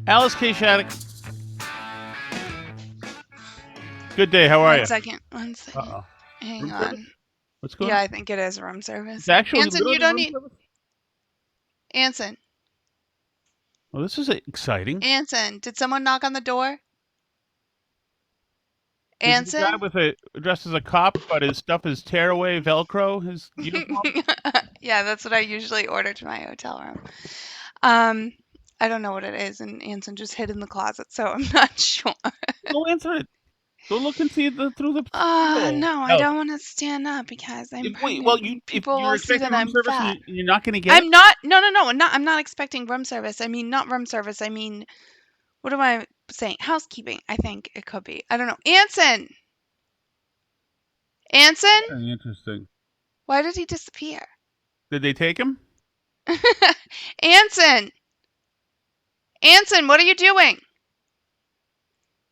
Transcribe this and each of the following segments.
Alice K. Shattuck. Good day. How are you? One second. One second. Uh-oh. Hang Room service? on. What's going Yeah, on? I think it is room It's service. actually Anson, you literally don't room need. service? Anson. Well, this is exciting. Anson, did someone knock on the door? Is it the guy Anson? with dressed as a cop, but his stuff is tearaway Velcro, his uniform? Yeah, that's what I usually order to my hotel room. Um, I don't know what it is, and Anson just hid in the closet, so I'm not sure. Go answer it. Go look and see through the peephole. No, I Alice, don't want to stand up because I'm wait, well, pregnant and if people you're will see expecting that room I'm service and fat. you're not going to get it? I'm not. No, no, no. I'm not expecting room service. I mean, not room service. I mean, what am I saying? Housekeeping. I think it could be. I don't know. Anson. Anson? Very interesting. Why did he disappear? Did they take him? Anson! Anson, what are you doing?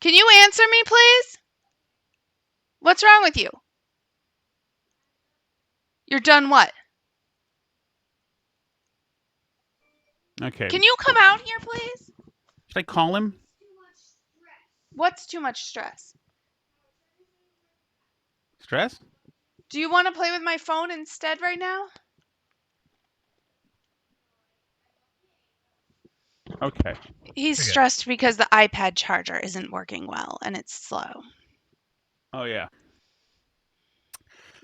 Can you answer me, please? What's wrong with you? You're done what? Okay. Can you come out here, please? Should I call him? What's too much stress? Stress? Do you want to play with my phone instead right now? Okay. He's Okay. stressed because the iPad charger isn't working well and it's slow. Oh, yeah.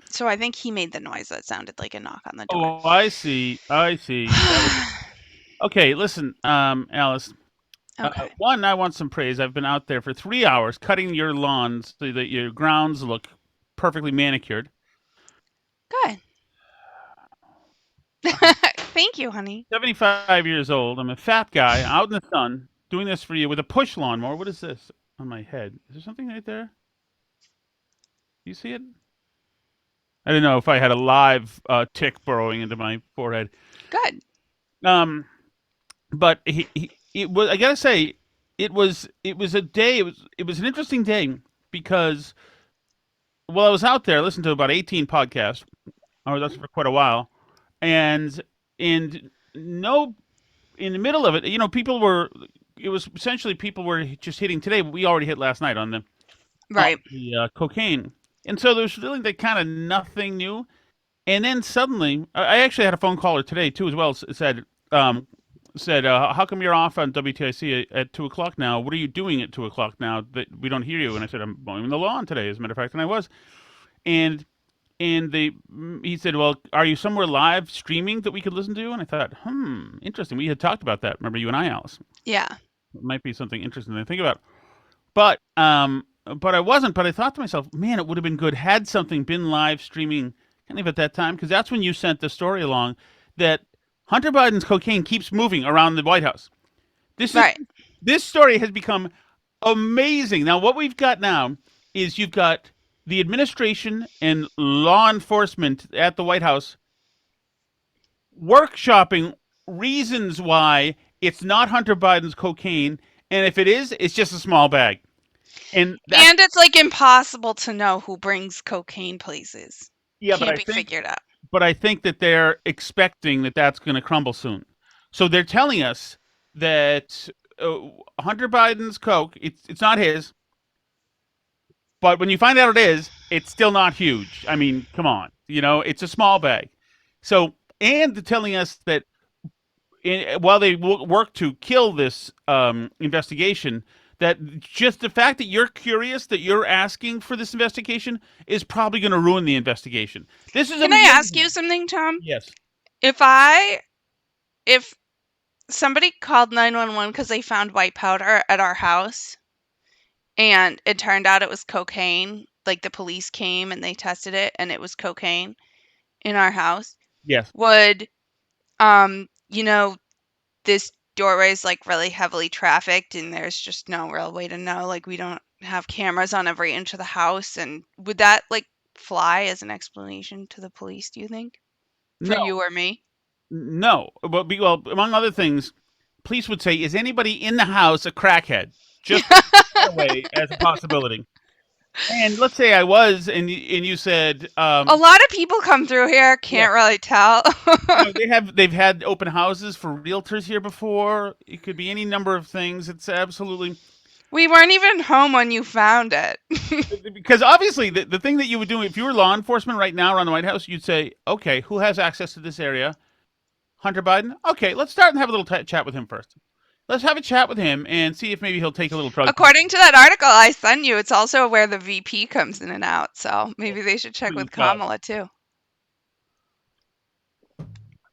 So I think he made the noise that sounded like a knock on the door. Oh, I see. I see. That was okay. Listen, Alice. Okay. One, I want some praise. I've been out there for 3 hours cutting your lawns so that your grounds look perfectly manicured. Good. I'm Thank you, honey. 75 years old. I'm a fat guy out in the sun doing this for you with a push lawnmower. What is this on my head? Is there something right there? You see it? I didn't know if I had a live tick burrowing into my forehead. Good. Um, but it was. I gotta say, it was a day. It was an interesting day because well, I was out there. I listened to about 18 podcasts. I was out there for quite a while, and no, in the middle of it, people were. It was essentially people were just hitting today. But we already hit last night on Right. the cocaine, and so there's really that kind of nothing new. And then suddenly, I actually had a phone caller today too, as well. Said, "How come you're off on WTIC at 2 o'clock now? What are you doing at 2 o'clock now that we don't hear you?" And I said, "I'm mowing the lawn today, as a matter of fact," and I was. And he said, "Well, are you somewhere live streaming that we could listen to?" And I thought, interesting. We had talked about that. Remember you and I, Alice? Yeah. It might be something interesting to think about. But I wasn't. But I thought to myself, man, it would have been good had something been live streaming kind of at that time, because that's when you sent the story along that Hunter Biden's cocaine keeps moving around the White House. This is Right. this story has become amazing. Now, what we've got now is you've got the administration and law enforcement at the White House workshopping reasons why it's not Hunter Biden's cocaine, and if it is, it's just a small bag. And that's And it's like impossible to know who brings cocaine places. yeah, Can't be figured out. but I think that they're expecting that that's going to crumble soon. So they're telling us that Hunter Biden's coke, it's not his, but when you find out it is, it's still not huge. I mean, come on, it's a small bag. So and they're telling us that while they work to kill this investigation, that just the fact that you're curious, that you're asking for this investigation, is probably going to ruin the investigation. This is Can I ask you amazing. something, Tom? Yes. If somebody called 911 because they found white powder at our house and it turned out it was cocaine, like the police came and they tested it and it was cocaine in our house, Yes. would you know, this doorway is like really heavily trafficked and there's just no real way to know, like we don't have cameras on every inch of the house, and would that like fly as an explanation to the police, do you think? For No. you or me? No. Well, among other things, police would say, "Is anybody in the house a crackhead?" Just away as a possibility. And let's say I was, and you said, A lot of people come through here, yeah, can't really tell. they've had open houses for realtors here before. It could be any number of things. It's absolutely We weren't even home when you found it. because obviously the thing that you would do if you were law enforcement right now around the White House, you'd say, okay, who has access to this area? Hunter Biden. Okay, let's start and have a little chat with him first. Let's have a chat with him and see if maybe he'll take a little drug test. According to that article I sent you, it's also where the VP comes in and out. So maybe they should check Please with God. Kamala too.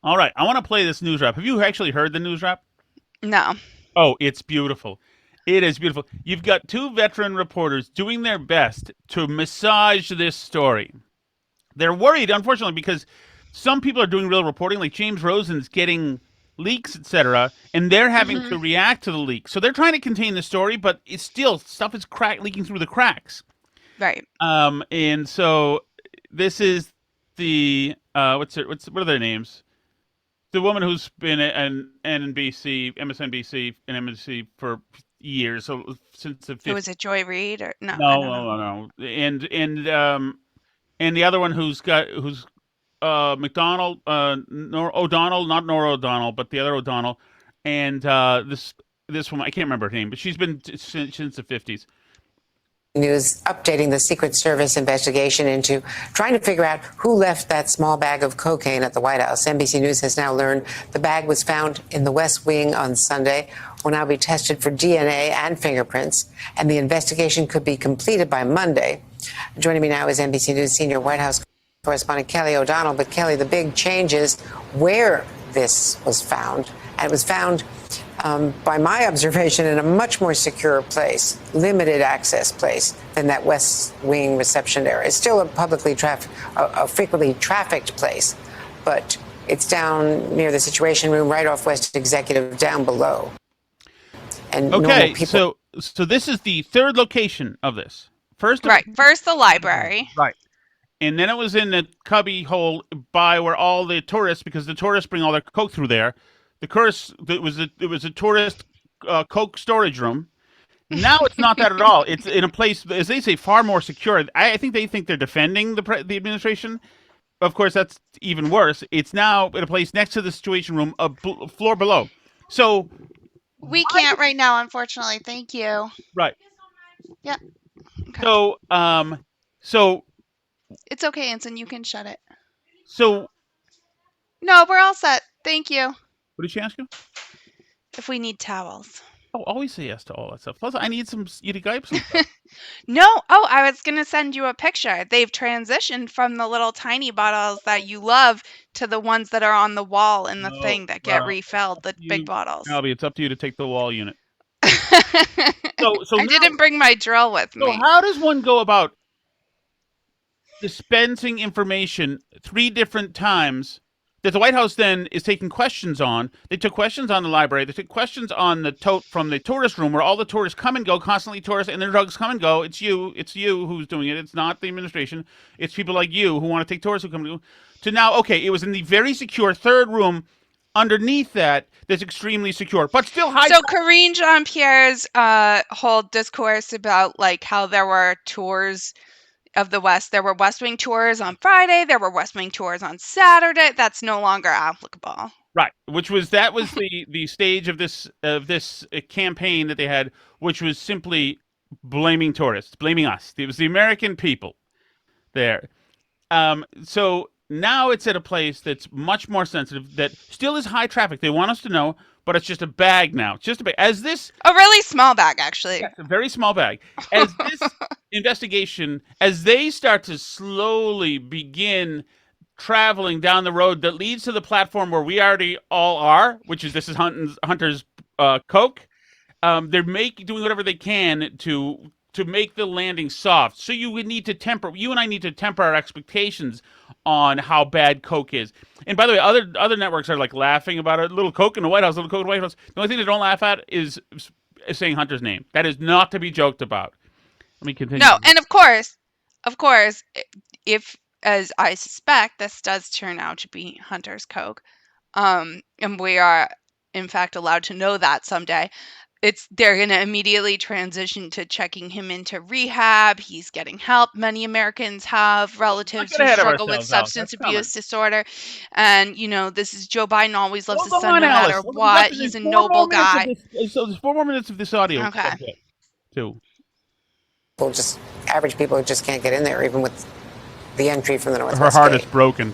All right, I want to play this news wrap. Have you actually heard the news wrap? No. Oh, it's beautiful. It is beautiful. You've got two veteran reporters doing their best to massage this story. They're worried, unfortunately, because some people are doing real reporting, like James Rosen's getting leaks, etc., and they're having Hmm. to react to the leaks. So they're trying to contain the story, but it's still stuff is leaking through the cracks. Right. And so this is the what are their names? The woman who's been an NBC, MSNBC, and MSNBC for years, so since the Oh, 50s. was it Joy Reid or no? I No, don't know. no, no, no. And the other one who's McDonald, O'Donnell, not Nora O'Donnell, but the other O'Donnell, and this woman I can't remember her name, but she's been since the 50s. News updating the Secret Service investigation into trying to figure out who left that small bag of cocaine at the White House. NBC News has now learned the bag was found in the West Wing on Sunday, will now be tested for DNA and fingerprints, and the investigation could be completed by Monday. Joining me now is NBC News senior White House correspondent Kelly O'Donnell. But Kelly, the big change is where this was found. And it was found, by my observation, in a much more secure place, limited access place than that West Wing reception area. It's still a frequently trafficked place, but it's down near the Situation Room, right off West Executive, down below. And normal Okay, people. so this is the third location of this. First, Right. First, the library. right, and then it was in the cubby hole by where all the tourists, because the tourists bring all their coke through there. It was a tourist coke storage room. Now it's not that at all. It's in a place, as they say, far more secure. I think they think they're defending the administration. Of course, that's even worse. It's now in a place next to the Situation Room, floor below. So We can't right now, unfortunately. Thank you. right. Yeah. Okay. So It's okay, Anson. You can shut it. so No, we're all set. Thank you. what did she ask you? If we need towels. Oh, always say yes to all that stuff. Plus, I need some you to wipe some stuff. No. Oh, I was going to send you a picture. They've transitioned from the little tiny bottles that you love to the ones that are on the wall in the No, thing that get well, refilled, the big you, bottles. Albie, it's up to you to take the wall unit. So I now, didn't bring my drill with so me. how does one go about dispensing information three different times that the White House then is taking questions on? They took questions on the library. They took questions on the tote from the tourist room where all the tourists come and go, constantly tourists, and their drugs come and go. It's you who's doing it. It's not the administration. It's people like you who want to take tourists who come and go. To now, okay, it was in the very secure third room underneath that's extremely secure, but still high. So Karine Jean-Pierre's whole discourse about like how there were tours of the West. There were West Wing tours on Friday. There were West Wing tours on Saturday. That's no longer applicable. Right, which was the stage of this campaign that they had, which was simply blaming tourists, blaming us. It was the American people there. So now it's at a place that's much more sensitive, that still is high traffic. They want us to know, but it's just a bag now. It's just a bag. As this, A really small bag, actually. yes, a very small bag. As this investigation, as they start to slowly begin traveling down the road that leads to the platform where we already all are, which is this is Hunter's Coke. They're doing whatever they can to make the landing soft. So you would need to temper. You and I need to temper our expectations on how bad Coke is. And by the way, other networks are like laughing about it. Little Coke in the White House, little Coke in the White House. The only thing they don't laugh at is saying Hunter's name. That is not to be joked about. Let me continue. No, and of course, if as I suspect this does turn out to be Hunter's Coke, and we are in fact allowed to know that someday. they're going to immediately transition to checking him into rehab. He's getting help. Many Americans have relatives get who ahead of struggle with ourselves, Alice. substance That's coming. abuse disorder. And, this is Joe Biden always loves Well, his go son on, no matter Alice. what. He's a There's 4 more noble minutes of guy. this. So there's 4 more minutes of this audio. Okay. Too. Just average people just can't get in there, even with the entry from the Northwest Her heart Gate. is broken.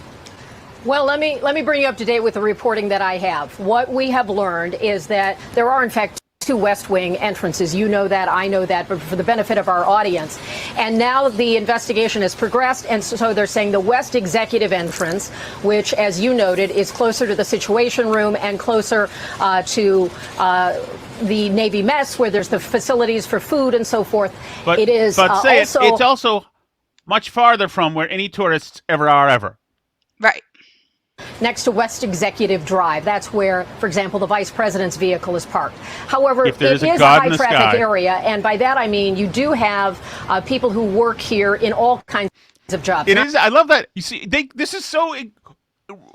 Well, let me bring you up to date with the reporting that I have. What we have learned is that there are, in fact, 2 West Wing entrances. You know that, I know that, but for the benefit of our audience. And now the investigation has progressed, and so they're saying the West Executive entrance, which, as you noted, is closer to the Situation Room and closer to the Navy mess, where there's the facilities for food and so forth. But it is it's also much farther from where any tourists ever are ever. Right. Next to West Executive Drive. That's where, for example, the vice president's vehicle is parked. However, it is a high-traffic area, and by that I mean you do have people who work here in all kinds of jobs. It is. I love that. You see, this is so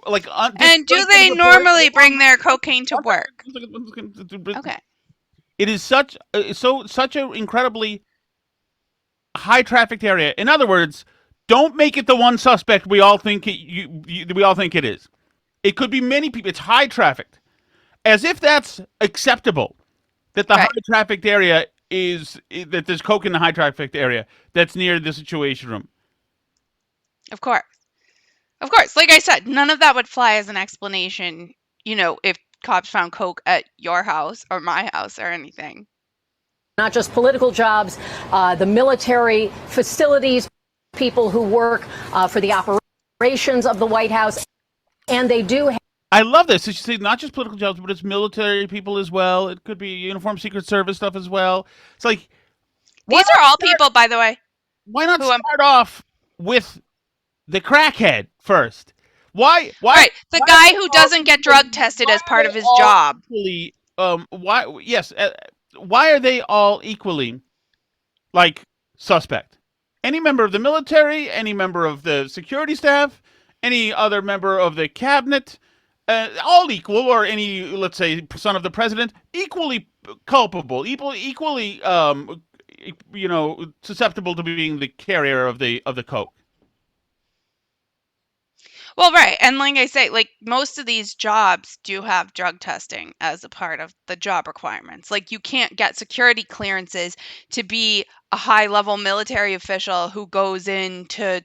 like. And do they normally bring their cocaine to work? Okay. It is such an incredibly high trafficked area. In other words, don't make it the one suspect we all think it is. It could be many people. It's high trafficked, as if that's acceptable. That the high trafficked area is that there's coke in the high trafficked area that's near the Situation Room. Of course. Like I said, none of that would fly as an explanation. If cops found coke at your house or my house or anything. Not just political jobs, the military facilities. People who work for the operations of the White House, and they do. I love this. You see, not just political jobs, but it's military people as well. It could be uniformed Secret Service stuff as well. It's like these are all people, by the way. Why not start off with the crackhead first? Why? Right, the guy who doesn't get drug tested as part of his job. Why? Yes. Why are they all equally like suspect? Any member of the military, any member of the security staff, any other member of the cabinet, all equal, or any, let's say, son of the president, equally culpable, equally, susceptible to being the carrier of the coke. Well, right, and like I say, like most of these jobs do have drug testing as a part of the job requirements. Like you can't get security clearances to be a high-level military official who goes into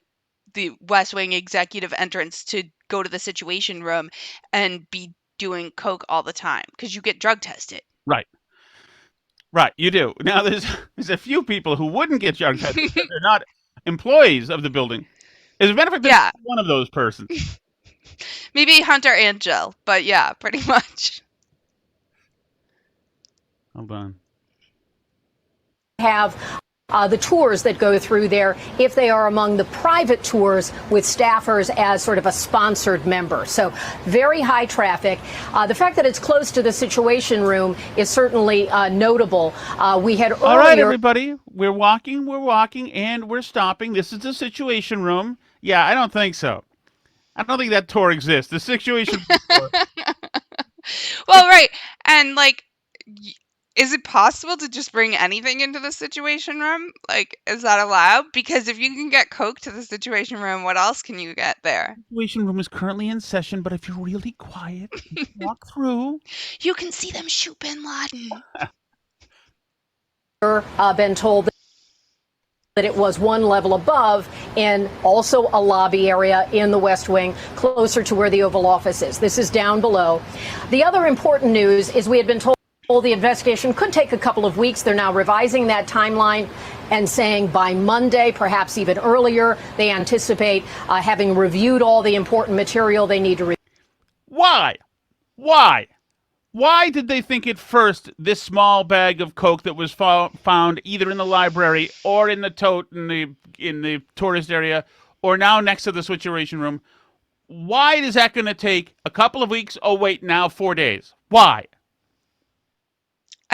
the West Wing executive entrance to go to the Situation Room and be doing coke all the time because you get drug tested. Right, you do. Now there's a few people who wouldn't get drug tested. They're not employees of the building. As a matter of fact, one of those persons. Maybe Hunter and Jill, but yeah, pretty much. Hold on. Have the tours that go through there if they are among the private tours with staffers as sort of a sponsored member. So very high traffic. The fact that it's close to the Situation Room is certainly notable. We had earlier. All right, everybody, we're walking, and we're stopping. This is the Situation Room. Yeah, I don't think so. I don't think that tour exists. The Situation Room tour. Well, right, and like. Is it possible to just bring anything into the Situation Room? Like, is that allowed? Because if you can get coke to the Situation Room, what else can you get there? The Situation Room is currently in session, but if you're really quiet, you can walk through. You can see them shoot Bin Laden. Been told that it was one level above in also a lobby area in the West Wing, closer to where the Oval Office is. This is down below. The other important news is we had been told the investigation could take a couple of weeks. They're now revising that timeline and saying by Monday, perhaps even earlier, they anticipate having reviewed all the important material they need to review. Why? Why did they think at first this small bag of coke that was found either in the library or in the tote in the tourist area or now next to the Situation Room? Why is that going to take a couple of weeks? Oh, wait, now 4 days. Why?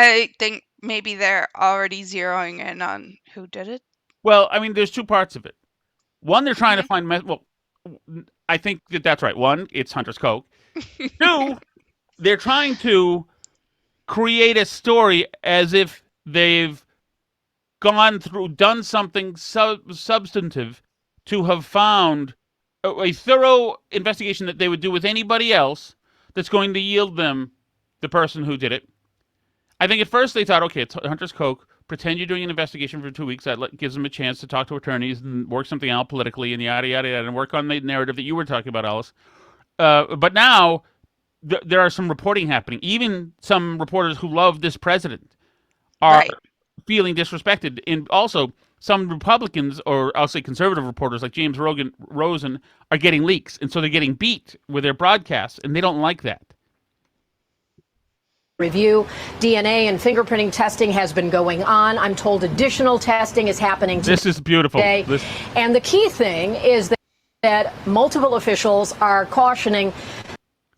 I think maybe they're already zeroing in on who did it. Well, I mean, there's 2 parts of it. One, they're trying to find well, I think that's right. One, it's Hunter's coke. 2, they're trying to create a story as if they've done something substantive to have found a thorough investigation that they would do with anybody else that's going to yield them the person who did it. I think at first they thought, okay, it's Hunter's Coke. Pretend you're doing an investigation for 2 weeks. That gives them a chance to talk to attorneys and work something out politically and yada, yada, yada, and work on the narrative that you were talking about, Alice. But now there are some reporting happening. Even some reporters who love this president are feeling disrespected. And also, some Republicans, or I'll say conservative reporters like James Rosen, are getting leaks. And so they're getting beat with their broadcasts, and they don't like that. Review. DNA and fingerprinting testing has been going on. I'm told additional testing is happening today. This is beautiful. And the key thing is that multiple officials are cautioning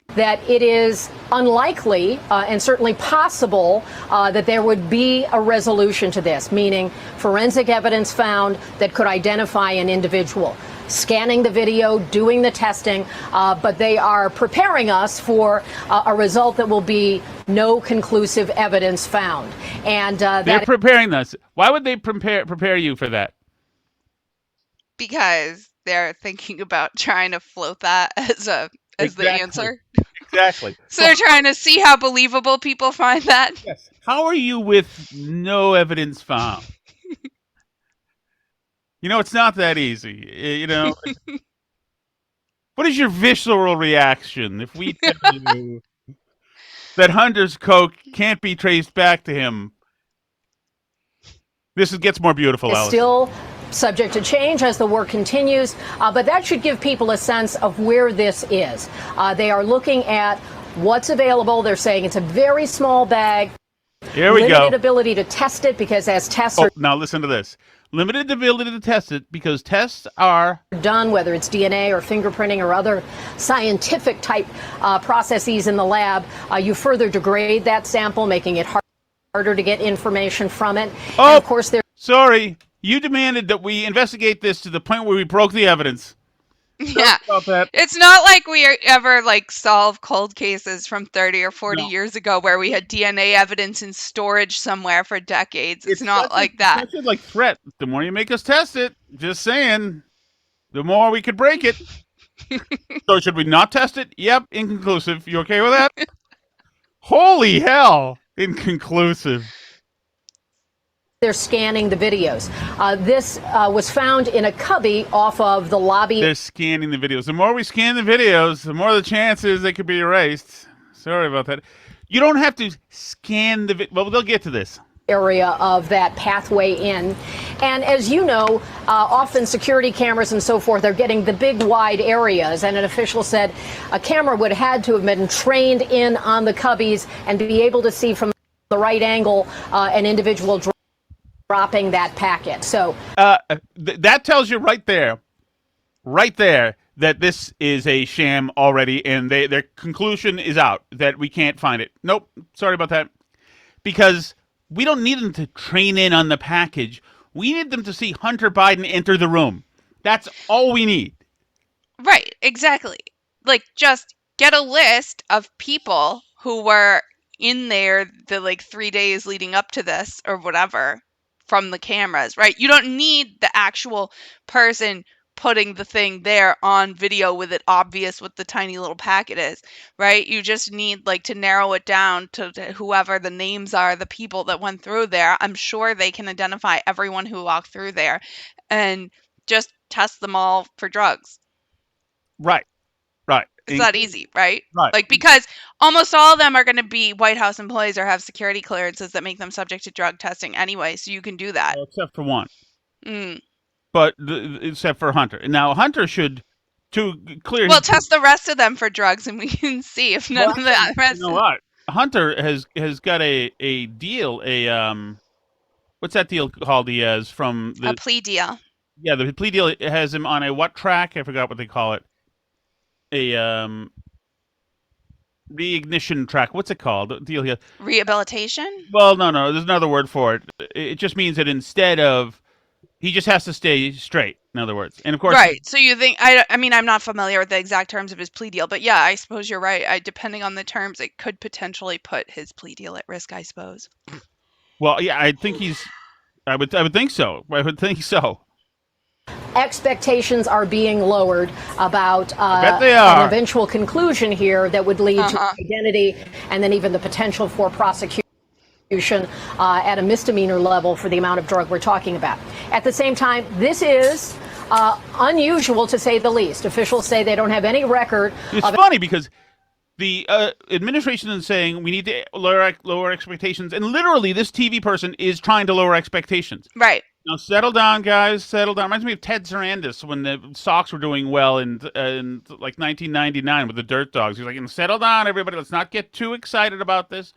that it is unlikely and certainly possible that there would be a resolution to this, meaning forensic evidence found that could identify an individual. Scanning the video, doing the testing, but they are preparing us for a result that will be no conclusive evidence found. And they're preparing us. Why would they prepare you for that? Because they're thinking about trying to float that as the answer. Exactly. So they're trying to see how believable people find that. Yes. How are you with no evidence found? It's not that easy. What is your visceral reaction if we tell you that Hunter's Coke can't be traced back to him? This gets more beautiful, Alice. Still subject to change as the work continues, but that should give people a sense of where this is. They are looking at what's available. They're saying it's a very small bag. Here we go. Limited ability to test it because as tests are now listen to this. Limited ability to test it because tests are done, whether it's DNA or fingerprinting or other scientific type processes in the lab, you further degrade that sample, making it harder to get information from it. Oh, and of course, sorry. You demanded that we investigate this to the point where we broke the evidence. Yeah. About that. It's not like we ever solve cold cases from 30 or 40 years ago where we had DNA evidence in storage somewhere for decades. It's not like that. It's like threat. The more you make us test it, just saying, the more we could break it. So should we not test it? Yep, inconclusive. You okay with that? Holy hell, inconclusive. They're scanning the videos. This was found in a cubby off of the lobby. They're scanning the videos. The more we scan the videos, the more the chances they could be erased. Sorry about that. You don't have to scan the video. Well, they'll get to this. Area of that pathway in. And as you know, often security cameras and so forth are getting the big wide areas. And an official said a camera would have had to have been trained in on the cubbies and be able to see from the right angle an individual dropping that packet. So that tells you right there, that this is a sham already, and their conclusion is out that we can't find it. Nope, sorry about that. Because we don't need them to train in on the package. We need them to see Hunter Biden enter the room. That's all we need. Right, exactly. Just get a list of people who were in there the 3 days leading up to this or whatever from the cameras, right? You don't need the actual person putting the thing there on video with it obvious what the tiny little packet is, right? You just need to narrow it down to whoever the names are, the people that went through there. I'm sure they can identify everyone who walked through there and just test them all for drugs. Right. It's that easy, right? Right. Because almost all of them are going to be White House employees or have security clearances that make them subject to drug testing anyway, so you can do that. Well, except for one. But except for Hunter. Now, Hunter should, to clear... Well, test the rest of them for drugs, and we can see if none of the rest... You know what? Hunter has got a deal, what's that deal called he has from... A plea deal. Yeah, the plea deal has him on a what track? I forgot what they call it. A reignition track. What's it called? The deal here. Rehabilitation? Well, no. There's another word for it. It just means that instead of He just has to stay straight, in other words. And of course, Right. So you think I mean I'm not familiar with the exact terms of his plea deal, but yeah, I suppose you're right. Depending on the terms, it could potentially put his plea deal at risk, I suppose. well, yeah, I think he's. I would think so. I would think so. Expectations are being lowered about I bet they an are. eventual conclusion here that would lead to Uh-huh. identity and then even the potential for prosecution at a misdemeanor level for the amount of drug we're talking about. At the same time, this is unusual to say the least. Officials say they don't have any record. It's funny because the administration is saying we need to lower expectations, and literally this TV person is trying to lower expectations. Right. Now settle down, guys. Settle down. Reminds me of Ted Sarandis when the Sox were doing well in like 1999 with the Dirt Dogs. He's like, "Settle down, everybody. Let's not get too excited about this."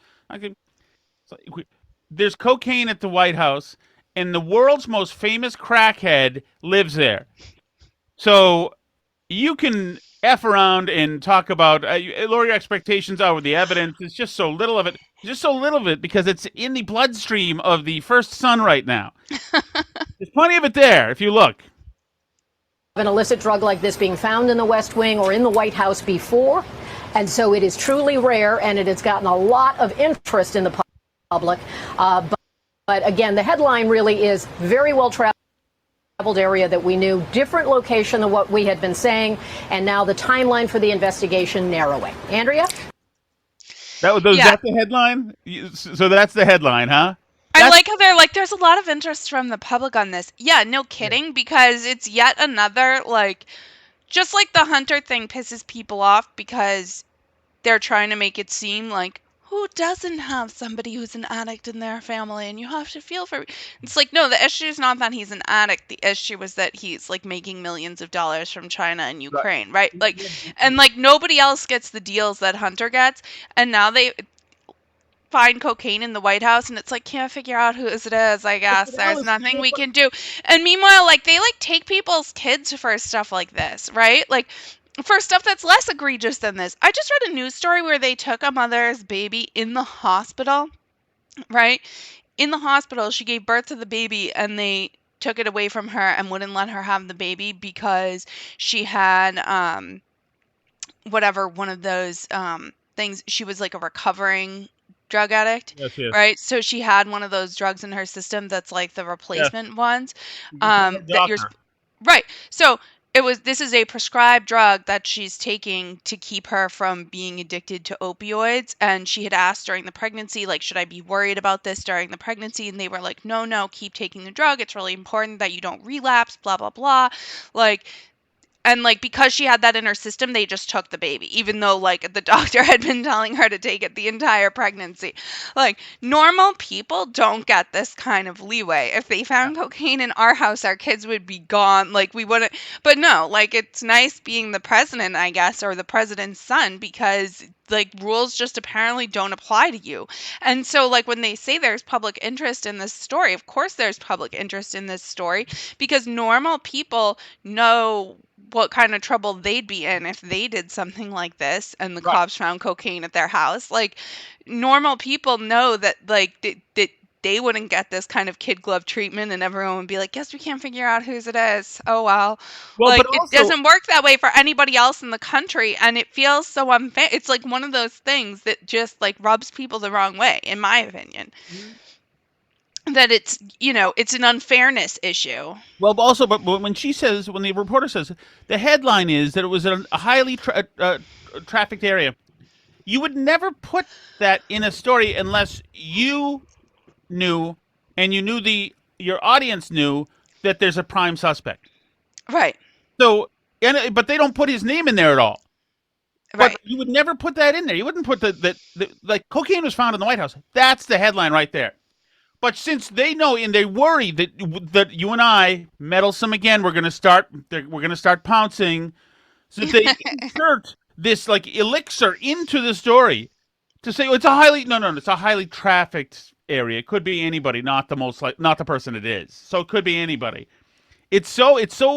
There's cocaine at the White House, and the world's most famous crackhead lives there. So you can F around and talk about lower your expectations over the evidence. It's just so little of it. Just so little of it because it's in the bloodstream of the first son right now. There's plenty of it there if you look. An illicit drug like this being found in the West Wing or in the White House before. And so it is truly rare, and it has gotten a lot of interest in the public. But again, the headline really is very well traveled area that we knew, different location than what we had been saying, and now the timeline for the investigation narrowing. Andrea? That's the headline? So that's the headline, huh? I like how they're like, there's a lot of interest from the public on this. Yeah, no kidding, because it's yet another, like, just like the Hunter thing pisses people off because they're trying to make it seem like, who doesn't have somebody who's an addict in their family, and you have to feel for. It's like, no, the issue is not that he's an addict. The issue is that he's like making millions of dollars from China and Ukraine, right? Like, and like nobody else gets the deals that Hunter gets, and now they find cocaine in the White House, and it's like, can't figure out whose it is. I guess there's nothing we can do. And meanwhile, like they like take people's kids for stuff like this, right? Like for stuff that's less egregious than this. I just read a news story where they took a mother's baby in the hospital, right? In the hospital, she gave birth to the baby, and they took it away from her and wouldn't let her have the baby because she had whatever one of those things. She was like a recovering drug addict, Yes. right? So she had one of those drugs in her system that's like the replacement ones. That you're right. So this is a prescribed drug that she's taking to keep her from being addicted to opioids. And she had asked during the pregnancy, like, should I be worried about this during the pregnancy? And they were like, no, keep taking the drug. It's really important that you don't relapse, blah, blah, blah. Like, and like because she had that in her system, they just took the baby, even though like the doctor had been telling her to take it the entire pregnancy. Like normal people don't get this kind of leeway. If they found cocaine in our house, our kids would be gone. Like we wouldn't. But no, like it's nice being the president, I guess, or the president's son, because like rules just apparently don't apply to you. And so like when they say there's public interest in this story, of course there's public interest in this story because normal people know what kind of trouble they'd be in if they did something like this and the cops found cocaine at their house. Like normal people know that like that they wouldn't get this kind of kid glove treatment, and everyone would be like, yes, we can't figure out whose it is. Oh, well like but it doesn't work that way for anybody else in the country, and it feels so unfair. It's like one of those things that just like rubs people the wrong way, in my opinion. That it's, it's an unfairness issue. Well, also, but when the reporter says, the headline is that it was a highly trafficked area, you would never put that in a story unless you knew, and you knew your audience knew that there's a prime suspect. Right. So, but they don't put his name in there at all. Right. But you would never put that in there. You wouldn't put like cocaine was found in the White House. That's the headline right there. But since they know and they worry that you and I meddlesome again, we're gonna start pouncing. So they insert this like elixir into the story to say it's it's a highly trafficked area. It could be anybody, not the person it is. So it could be anybody. It's so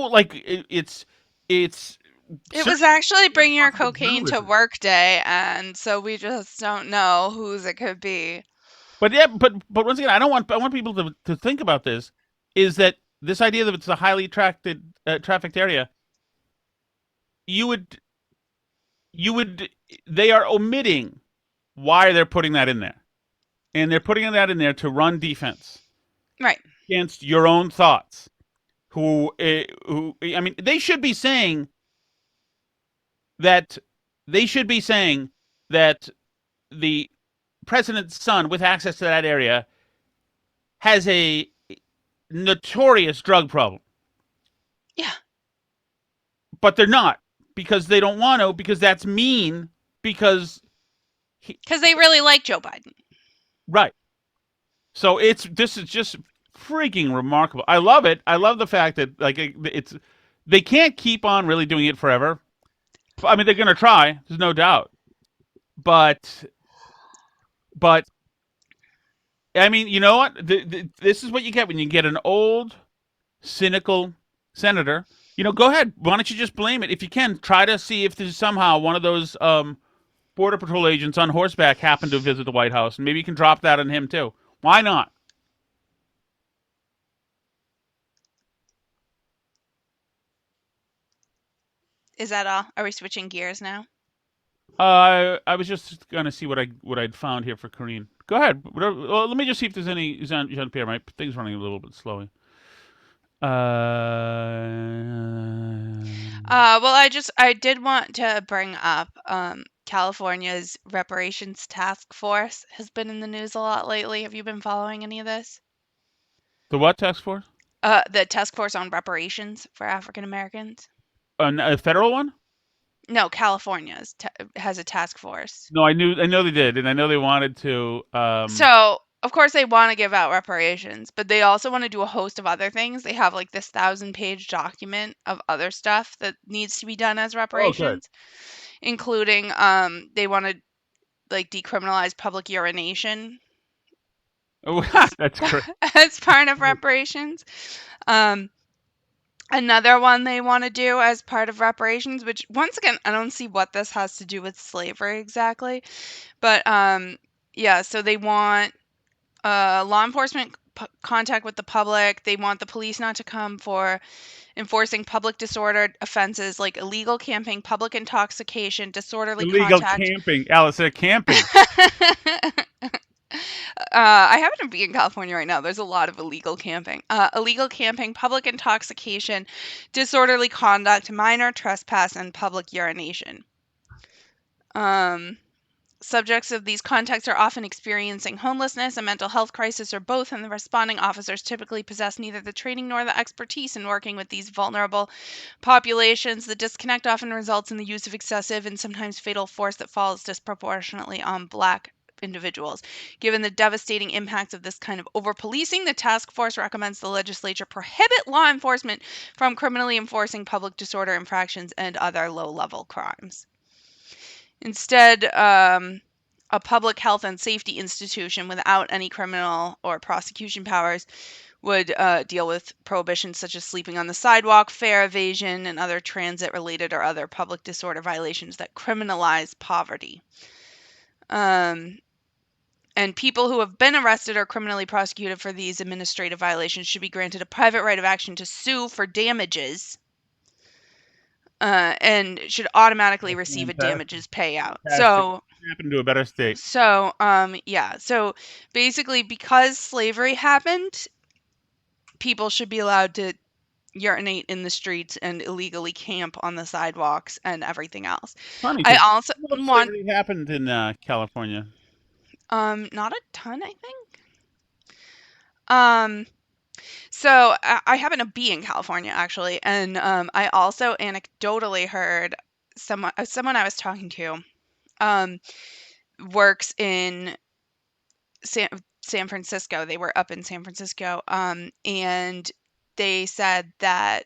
like it's. It was actually bring your cocaine to work day, and so we just don't know whose it could be. But yeah, but once again, I want people to think about this is that this idea that it's a highly trafficked area, you would they are omitting why they're putting that in there, and they're putting that in there to run defense Right. against your own thoughts. I mean, they should be saying that the president's son with access to that area has a notorious drug problem. Yeah. But they're not, because they don't want to, because that's mean, because they really like Joe Biden. Right. So this is just freaking remarkable. I love it. I love the fact that they can't keep on really doing it forever. I mean, they're going to try. There's no doubt. But I mean, you know what? This is what you get when you get an old, cynical senator. Go ahead. Why don't you just blame it? If you can, try to see if there's somehow one of those Border Patrol agents on horseback happened to visit the White House, and maybe you can drop that on him too. Why not? Is that all? Are we switching gears now? I was just gonna see what I'd found here for Karine. Go ahead. Well, let me just see if there's any Jean Pierre. My thing's running a little bit slowly. Well, I did want to bring up California's reparations task force has been in the news a lot lately. Have you been following any of this? The what task force? The task force on reparations for African Americans. A federal one? No, California has a task force. No, I know they did, and I know they wanted to. So, of course, they want to give out reparations, but they also want to do a host of other things. They have like this 1,000-page document of other stuff that needs to be done as reparations, including they want to like decriminalize public urination. Oh, that's great. As part of reparations. Another one they want to do as part of reparations, which once again, I don't see what this has to do with slavery exactly. But yeah, so they want law enforcement contact with the public. They want the police not to come for enforcing public disorder offenses like illegal camping, public intoxication, disorderly illegal contact. camping. Alice, they're camping. I happen to be in California right now. There's a lot of illegal camping. Illegal camping, public intoxication, disorderly conduct, minor trespass, and public urination. Subjects of these contacts are often experiencing homelessness, a mental health crisis, or both, and the responding officers typically possess neither the training nor the expertise in working with these vulnerable populations. The disconnect often results in the use of excessive and sometimes fatal force that falls disproportionately on Black individuals. Given the devastating impacts of this kind of over-policing, the task force recommends the legislature prohibit law enforcement from criminally enforcing public disorder infractions and other low-level crimes. Instead, a public health and safety institution without any criminal or prosecution powers would deal with prohibitions such as sleeping on the sidewalk, fare evasion, and other transit-related or other public disorder violations that criminalize poverty. And people who have been arrested or criminally prosecuted for these administrative violations should be granted a private right of action to sue for damages. And should automatically receive a damages payout. So happen to a better state. So yeah. So basically, because slavery happened, people should be allowed to urinate in the streets and illegally camp on the sidewalks and everything else. Funny, I also want slavery happened in California. Not a ton, I think. So I happen to be in California, actually, and I also anecdotally heard someone I was talking to works in San Francisco. They were up in San Francisco, and they said that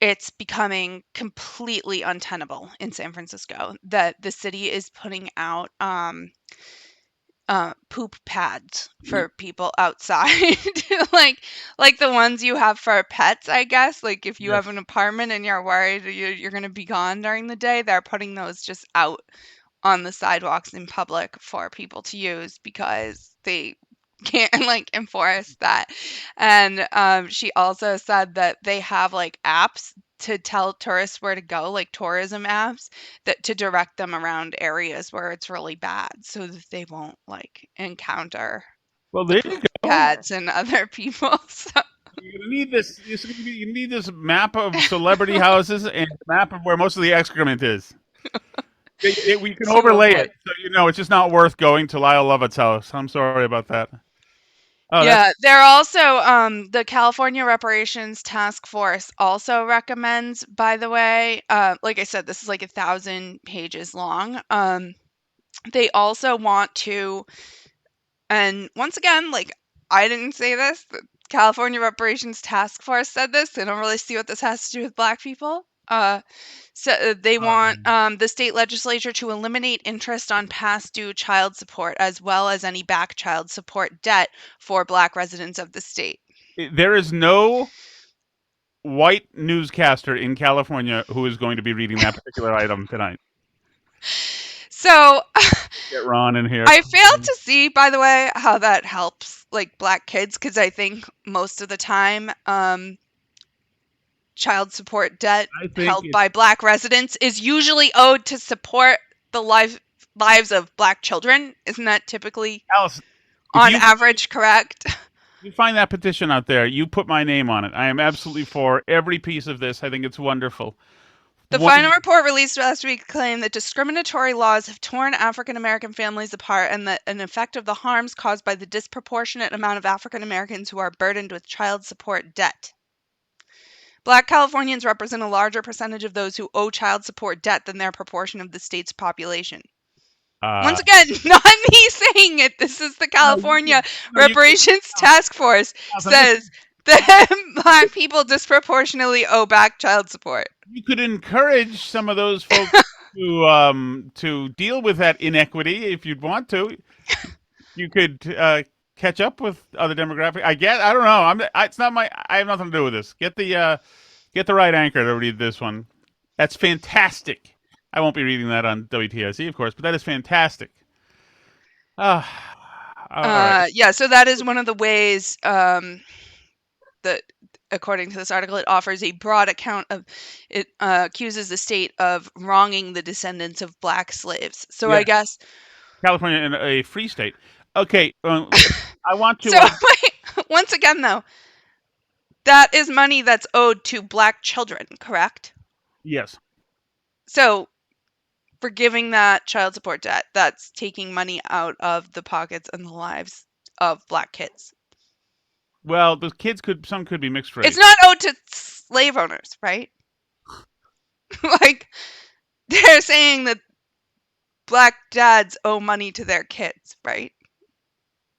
it's becoming completely untenable in San Francisco, that the city is putting out poop pads for people outside, like the ones you have for pets, I guess. Like if you have an apartment and you're worried you're going to be gone during the day, they're putting those just out on the sidewalks in public for people to use because they can't like enforce that. And she also said that they have like apps to tell tourists where to go, like tourism apps that to direct them around areas where it's really bad so that they won't like encounter Well, there you go. cats and other people. So You're gonna need this. You need this map of celebrity houses and a map of where most of the excrement is. We can she will overlay put it, so you know it's just not worth going to Lyle Lovett's house. I'm sorry about that. Oh, that's Yeah, they're also the California Reparations Task Force also recommends, by the way, like I said, this is like 1,000 pages long. They also want to, and once again, like I didn't say this, the California Reparations Task Force said this. They don't really see what this has to do with black people. So they want the state legislature to eliminate interest on past due child support as well as any back child support debt for black residents of the state. there is no white newscaster in California who is going to be reading that particular item tonight. So Get Ron in here. I failed to see, by the way, how that helps like black kids because I think most of the time child support debt I think held by black residents is usually owed to support the lives of black children. Isn't that typically Alice, on average correct? you find that petition out there, you put my name on it. I am absolutely for every piece of this. I think it's wonderful. The final report released last week claimed that discriminatory laws have torn African American families apart and that an effect of the harms caused by the disproportionate amount of African Americans who are burdened with child support debt. Black Californians represent a larger percentage of those who owe child support debt than their proportion of the state's population. Once again, not me saying it. This is the California Reparations Task Force says that black people disproportionately owe back child support. You could encourage some of those folks to deal with that inequity if you'd want to. You could catch up with other demographics. I don't know. It's not my. I have nothing to do with this. Get the right anchor to read this one. That's fantastic. I won't be reading that on WTIC, of course, but that is fantastic. All right. Yeah, so that is one of the ways that, according to this article, it offers a broad account of it. Accuses the state of wronging the descendants of black slaves. So I guess California in a free state. Okay, I want to. So wait, once again, though, that is money that's owed to black children, correct? Yes. So for giving that child support debt, that's taking money out of the pockets and the lives of black kids. Well, the kids some could be mixed race. It's not owed to slave owners, right? Like, they're saying that black dads owe money to their kids, right?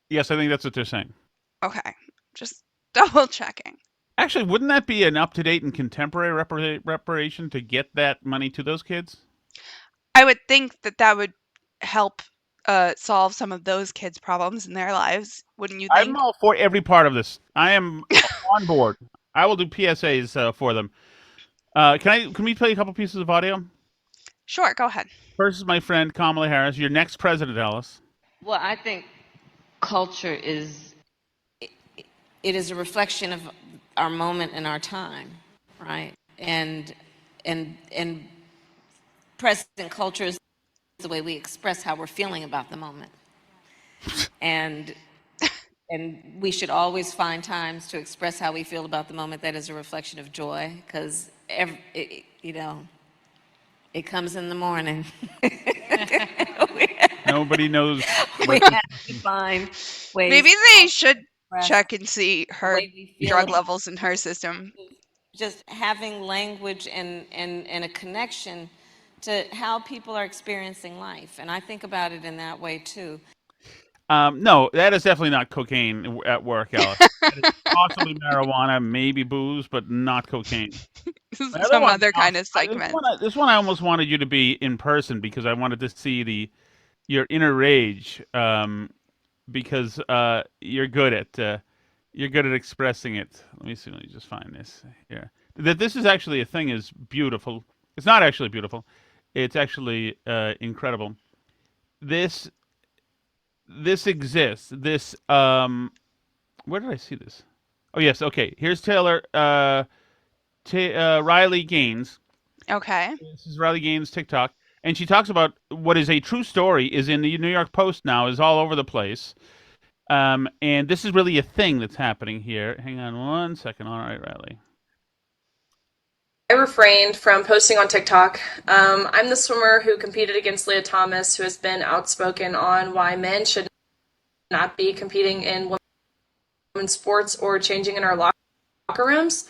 Yes, I think that's what they're saying. Okay, just double checking. Actually, wouldn't that be an up-to-date and contemporary reparation to get that money to those kids? I would think that would help solve some of those kids' problems in their lives, wouldn't you think? I'm all for every part of this. I am on board. I will do PSAs for them. Can we play a couple pieces of audio? Sure, go ahead. First is my friend Kamala Harris, your next president, Alice. Well, I think culture is a reflection of our moment and our time, right? And present culture is the way we express how we're feeling about the moment. And we should always find times to express how we feel about the moment that is a reflection of joy, because it comes in the morning. Nobody knows. We have to find ways. Maybe they should check and see her drug levels in her system. Just having language and a connection to how people are experiencing life. And I think about it in that way, too. No, that is definitely not cocaine at work, Alice. That is possibly marijuana, maybe booze, but not cocaine. Some other kind of segment. This one I almost wanted you to be in person because I wanted to see your inner rage, because you're good at expressing it. Let me see. Let me just find this here. That this is actually a thing is beautiful. It's not actually beautiful. It's actually incredible. This this exists. This where did I see this? Oh yes, okay. Here's Taylor Riley Gaines. Okay. This is Riley Gaines TikTok, and she talks about what is a true story is in the New York Post now, is all over the place. And this is really a thing that's happening here. Hang on one second. All right, Riley. I refrained from posting on TikTok. I'm the swimmer who competed against Leah Thomas, who has been outspoken on why men should not be competing in women's sports or changing in our locker rooms.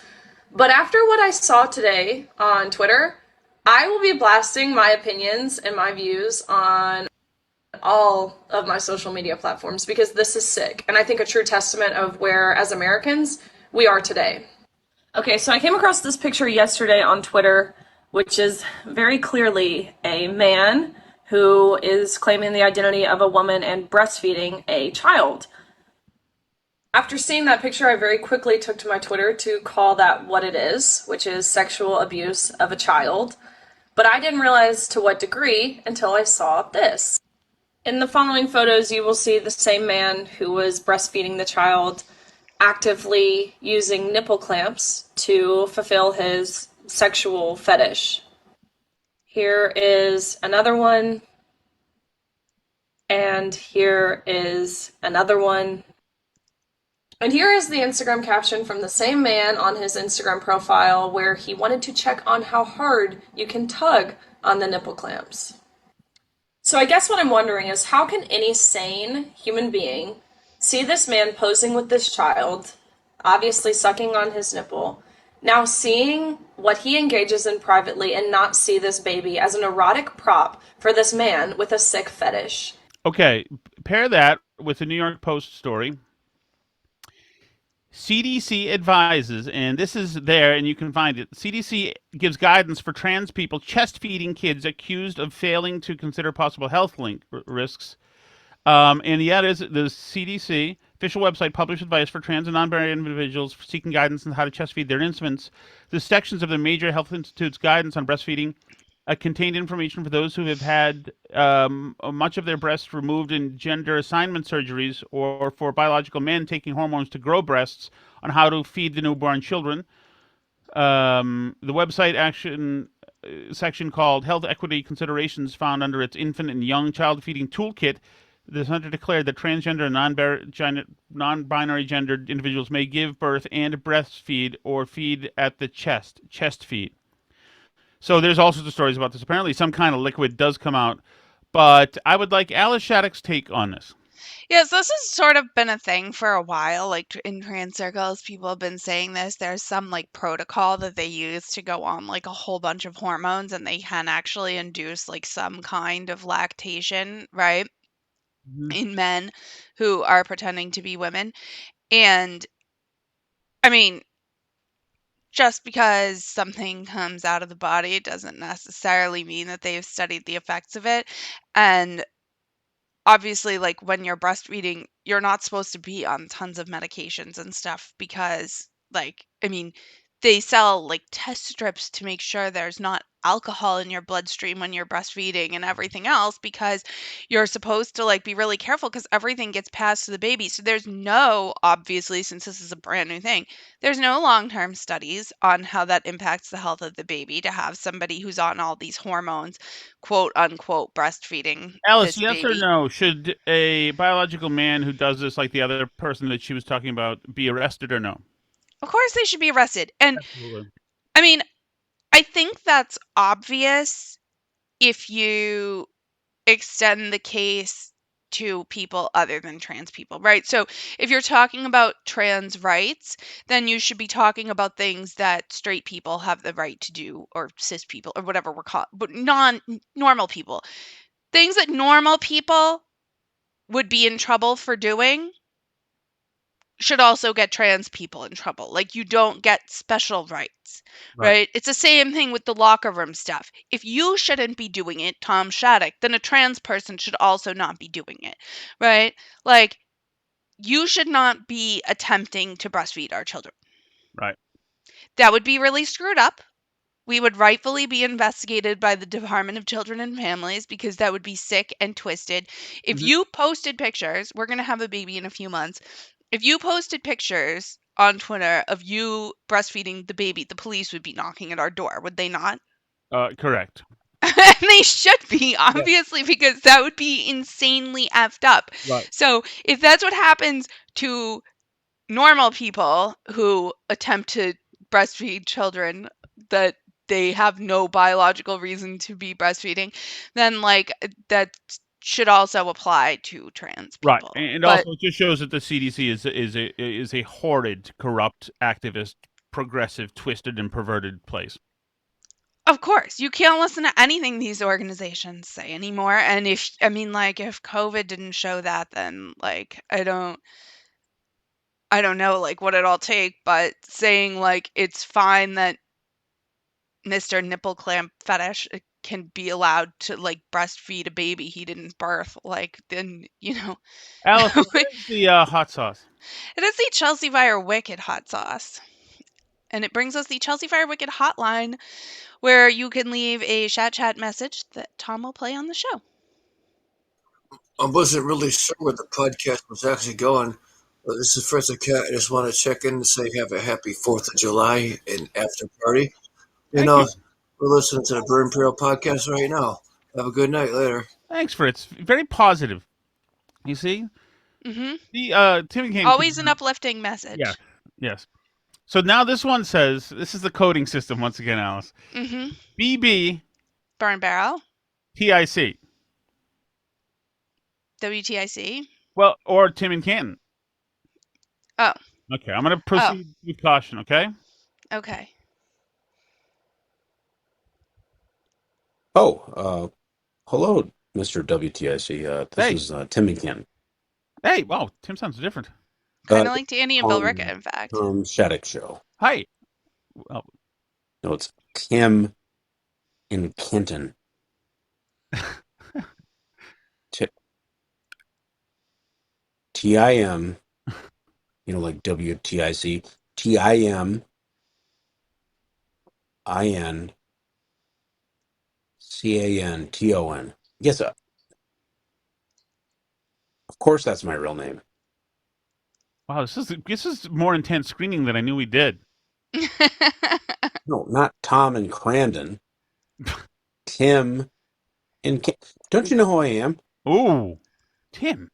But after what I saw today on Twitter, I will be blasting my opinions and my views on all of my social media platforms because this is sick. And I think a true testament of where, as Americans, we are today. Okay, so I came across this picture yesterday on Twitter, which is very clearly a man who is claiming the identity of a woman and breastfeeding a child. After seeing that picture, I very quickly took to my Twitter to call that what it is, which is sexual abuse of a child. But I didn't realize to what degree until I saw this. In the following photos, you will see the same man who was breastfeeding the child actively using nipple clamps to fulfill his sexual fetish. Here is another one, and here is another one. And here is the Instagram caption from the same man on his Instagram profile where he wanted to check on how hard you can tug on the nipple clamps. So I guess what I'm wondering is how can any sane human being see this man posing with this child, obviously sucking on his nipple, now seeing what he engages in privately and not see this baby as an erotic prop for this man with a sick fetish? Okay, pair that with the New York Post story. CDC advises, and this is there, and you can find it. CDC gives guidance for trans people chest feeding kids accused of failing to consider possible health risks. And yet, is the CDC official website published advice for trans and non-binary individuals seeking guidance on how to chest feed their infants. The sections of the major health institute's guidance on breastfeeding contained information for those who have had much of their breasts removed in gender assignment surgeries or for biological men taking hormones to grow breasts on how to feed the newborn children. The website action section called Health Equity Considerations found under its Infant and Young Child Feeding Toolkit. The center declared that transgender and non-binary gendered individuals may give birth and breastfeed or feed at the chest feed. So there's all sorts of stories about this. Apparently, some kind of liquid does come out, but I would like Alice Shattuck's take on this. Yes, this has sort of been a thing for a while. Like in trans circles, people have been saying this. There's some like protocol that they use to go on like a whole bunch of hormones, and they can actually induce like some kind of lactation, right? In men who are pretending to be women. And I mean, just because something comes out of the body doesn't necessarily mean that they've studied the effects of it. And obviously, like when you're breastfeeding, you're not supposed to be on tons of medications and stuff because, like, I mean, they sell like test strips to make sure there's not alcohol in your bloodstream when you're breastfeeding and everything else because you're supposed to like be really careful because everything gets passed to the baby. So there's no, obviously, since this is a brand new thing, there's no long-term studies on how that impacts the health of the baby to have somebody who's on all these hormones, quote unquote, breastfeeding Alice, this yes or baby. no? Should a biological man who does this, like the other person that she was talking about, be arrested or no? Of course they should be arrested. And Absolutely. I mean, I think that's obvious if you extend the case to people other than trans people, right? So if you're talking about trans rights, then you should be talking about things that straight people have the right to do, or cis people, or whatever we're called, but non-normal people. Things that normal people would be in trouble for doing should also get trans people in trouble. Like, you don't get special rights, right? It's the same thing with the locker room stuff. If you shouldn't be doing it, Tom Shattuck, then a trans person should also not be doing it, right? Like, you should not be attempting to breastfeed our children. Right. That would be really screwed up. we would rightfully be investigated by the Department of Children and Families because that would be sick and twisted. If you posted pictures, we're going to have a baby in a few months. If you posted pictures on Twitter of you breastfeeding the baby, the police would be knocking at our door, would they not? Correct. And they should be, obviously, because that would be insanely effed up. Right. So if that's what happens to normal people who attempt to breastfeed children that they have no biological reason to be breastfeeding, then like that should also apply to trans Right, people. and But also it just shows that the CDC is a horrid, corrupt, activist, progressive, twisted, and perverted place. of course, you can't listen to anything these organizations say anymore. And if COVID didn't show that, then like I don't know like what it'll take, but saying like it's fine that Mr. Nipple Clamp Fetish can be allowed to like breastfeed a baby he didn't birth, like then Alice, what is the hot sauce? it is the Chelsea Fire Wicked hot sauce. And it brings us the Chelsea Fire Wicked hotline where you can leave a chat message that Tom will play on the show. I wasn't really sure where the podcast was actually going. This is Fritz the Cat. I just want to check in and say have a happy 4th of July and after party. Thank you. We're listening to the Bird Imperial podcast right now. Have a good night later. Thanks, Fritz. Very positive. You see? Mm-hmm. The Tim came Always an uplifting message. Yeah. Yes. So now this one says, this is the coding system once again, Alice. Mm-hmm. BB Burn barrel. TIC. WTIC. Well, or Tim and Canton. Oh. Okay, I'm going to proceed with caution, okay? Okay. Oh, hello, Mr. WTIC. This is Tim and Canton. Hey, wow, Tim sounds different. Kind of like Danny and Bill Rickett, in fact. Shattuck Show. Hi. Well, No, it's Tim and Kenton. TIM, like WTIC. TIM INCANTON. Yes, of course that's my real name. wow, this is more intense screening than I knew we did. No, not Tom and Crandon. Tim and don't you know who I am? Ooh, Tim.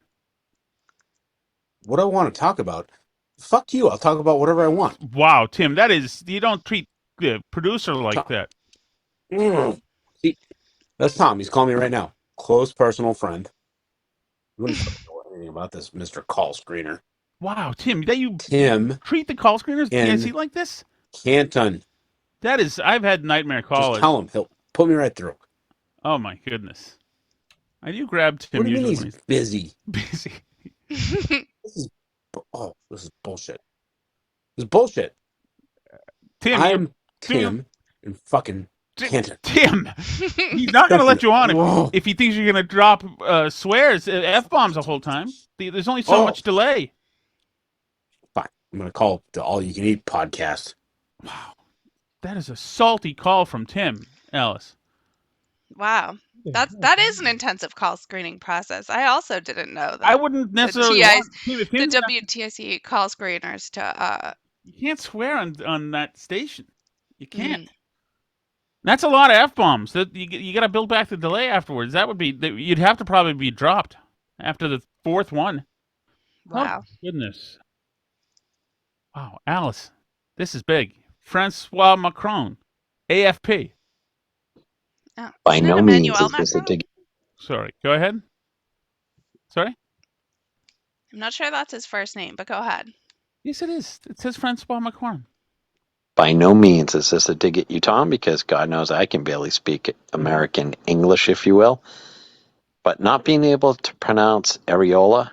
What I want to talk about? Fuck you. I'll talk about whatever I want. Wow, Tim, that is, you don't treat the producer like that. See, that's Tom. He's calling me right now. Close personal friend. You wouldn't know anything about this, Mr. Call Screener. Wow, Tim, that you Tim treat the call screeners and TIC like this? Canton. That is, I've had nightmare callers. Just tell him. He'll put me right through. Oh my goodness. I do grab Tim What do you mean usually he's busy? busy. This is bullshit. This is bullshit. Tim, I'm Tim and fucking Canton. Tim, he's not going to let you on if he thinks you're going to drop swears, F-bombs the whole time. There's only so much delay. Fine. I'm going to call the All You Can Eat podcast. Wow. That is a salty call from Tim, Alice. Wow. That is an intensive call screening process. I also didn't know that. I wouldn't necessarily the WTIC call screeners to you can't swear on that station. You can't. That's a lot of F-bombs. That you got to build back the delay afterwards. That would be you'd have to probably be dropped after the fourth one. Wow. Oh, goodness. Wow, Alice. This is big. Francois Macron, AFP. Oh, By no means is this a Macron? Sorry, go ahead. Sorry? I'm not sure that's his first name, but go ahead. Yes, it is. It says Francois Macron. By no means is this a dig at you, Tom, because God knows I can barely speak American English, if you will. But not being able to pronounce areola